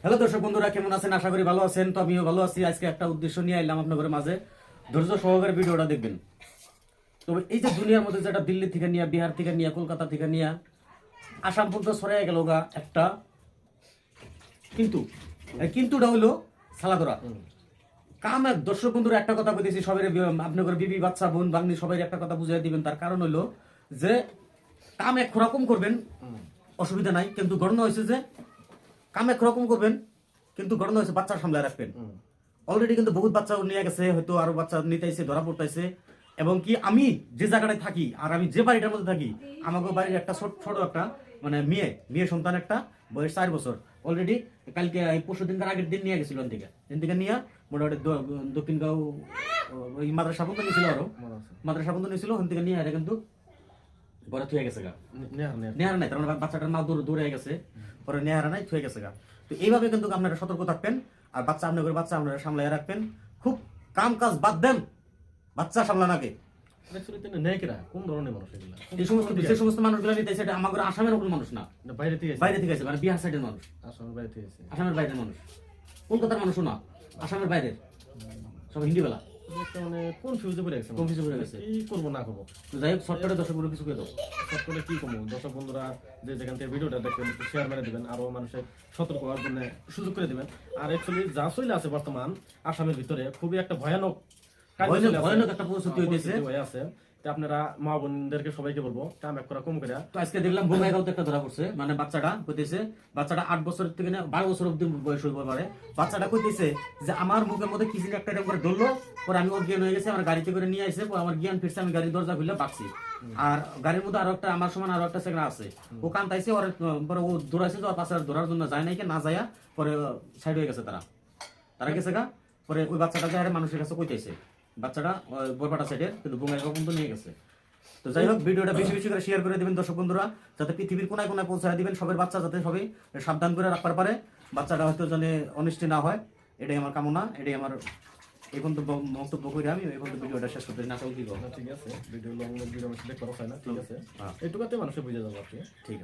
Hello দর্শক বন্ধুরা, কেমন আছেন? আশা করি ভালো আছেন। তো আমিও ভালো আছি। আজকে একটা উদ্দেশ্য নিয়ে এলাম আপনাদের মাঝে। ধৈর্য সহকারে ভিডিওটা দেখবেন। তবে এই যে দুনিয়ার মধ্যে যেটা দিল্লি থেকে নিয়ে, বিহার থেকে নিয়ে, কলকাতা থেকে নিয়ে আসাম পর্যন্ত ছড়াই গেল গা একটা কিন্তু, কিন্তুটা হইলো সালাদরা কাম। এক দর্শক বন্ধুরা, একটা কথা বলতেছি সবাই, আপনাদের বিবি বাচ্চা বোন বাংলি সবাই একটা কথা বুঝিয়ে দিবেন। তার কারণ হইলো যে কাম এক রকম করবেন, অসুবিধা নাই, কিন্তু গণনা হয়েছে যে কাম একরকম করবেন, কিন্তু ঘটনা হয়েছে বাচ্চা সামলায় রাখবেন। অলরেডি কিন্তু বহুত বাচ্চা নিয়ে গেছে, হয়তো আরো বাচ্চা নিতেছে, ধরা পড়তেছে। এবং কি আমি যে জায়গাটায় থাকি আর আমি যে বাড়িটার মধ্যে থাকি, আমাকে বাড়ির একটা ছোট একটা মানে মেয়ে সন্তান, একটা বয়স 4 বছর। অলরেডি কালকে পরশু দিনকার আগের দিন নিয়ে গেছিল এদিকে নিয়ে মোটামুটি দক্ষিণগাঁও ওই মাদ্রাসা বন্ধ নিয়েছিল, আরো মাদ্রাসা বন্ধ নিয়েছিল, ওখান থেকে নিয়ে কিন্তু ঘরে থুয়ে গেছে গা। নেহারা নাই, তার মানে বাচ্চাটার মা দৌড়ে গেছে, পরে নেহারা নাই, থুয়ে গেছে গা। তো এইভাবে কিন্তু আপনারা সতর্ক থাকবেন। আর বাচ্চা আপনারা সামলাই রাখবেন। খুব কাম কাজ বাদ দেন, বাচ্চা সামলানাকে। কোন ধরনের মানুষ এগুলা? যে সমস্ত মানুষগুলো নিতেছে, এটা আমাদের আসামের কোনো মানুষ না, বাইরে থেকে বাইরে থেকে আছে, মানে বিহার সাইডের মানুষ, আসামের বাইরে থেকে এসেছে। আসামের বাইরের মানুষ, কলকাতার মানুষও না, আসামের বাইরের সব হিন্দিওয়ালা। একটা মানে কনফিউজে পড়ে গেছে, কনফিউজ হয়ে গেছে। কি করবো না করবো। তো যাই হোক, শর্টকাটে দর্শকগুলো কিছু করে দাও। সব করে কি করবো, দর্শক বন্ধুরা যে যেখান থেকে ভিডিওটা দেখবেন একটু শেয়ার মেরে দিবেন, আরো মানুষের সতর্ক হওয়ার জন্য সুযোগ করে দিবেন। আর অ্যাকচুয়ালি যা চলে আছে বর্তমান আসামের ভিতরে খুবই একটা ভয়ানক একটা পরিস্থিতি হইতেছে। হয়ে আছে। তো আপনারা মা বোনদেরকে সবাইকে বলবো কাম এক করা কম করে। তো আজকে দেখলাম বোমাইগাঁওতে একটা ধরা পড়ছে, মানে বাচ্চাটা কইতেছে, বাচ্চাটা 8 বছর থেকে 12 বছর অব্দি বয়স হইতে পারে। বাচ্চাটা কইতেছে যে আমার মুখের মধ্যে কি একটা এরকম করে ধরলো, পরে আমি অজ্ঞান হয়ে গেছে, আমার গাড়িতে করে নিয়ে আসে, পরে আমার জ্ঞান ফিরছে, আমি গাড়ির দরজা খুলে বাকছি। আর গাড়ির মধ্যে আরো একটা আমার সমান আরো একটা সেকেন্ড আছে, ও কান্তাইছে, ওর পরে ও দৌড়াইছে, তো পাশে ধরার জন্য যায় নাই, না যায়, পরে সাইড হয়ে গেছে, তারা গেছে গা। পরে ওই বাচ্চাটা যায় মানুষের কাছে কইতেছে, বাচ্চাটা বরপাটা সাইডের, কিন্তু বোমাইগাঁও পর্যন্ত নিয়ে গেছে। তো যাই হোক, ভিডিওটা বেশি বেশি করে শেয়ার করে দিবেন দর্শক বন্ধুরা, যাতে পৃথিবীর কোনায় কোনায় পৌঁছায় দিবেন। সবার বাচ্চা যাতে সবাই সাবধান করে রাখতে পারে, বাচ্চাটা হয়তো যেন অনিষ্টি না হয়, এটাই আমার কামনা, এটাই আমার এখন তো বক্তব্য করে আমি এখন তো ভিডিওটা শেষ করতে না চাই। ঠিক আছে, ভিডিও লং ভিডিও দেখতে পারো না, ঠিক আছে, এইটুকাতে মানুষের বুঝে যাবো আপনি। ঠিক আছে।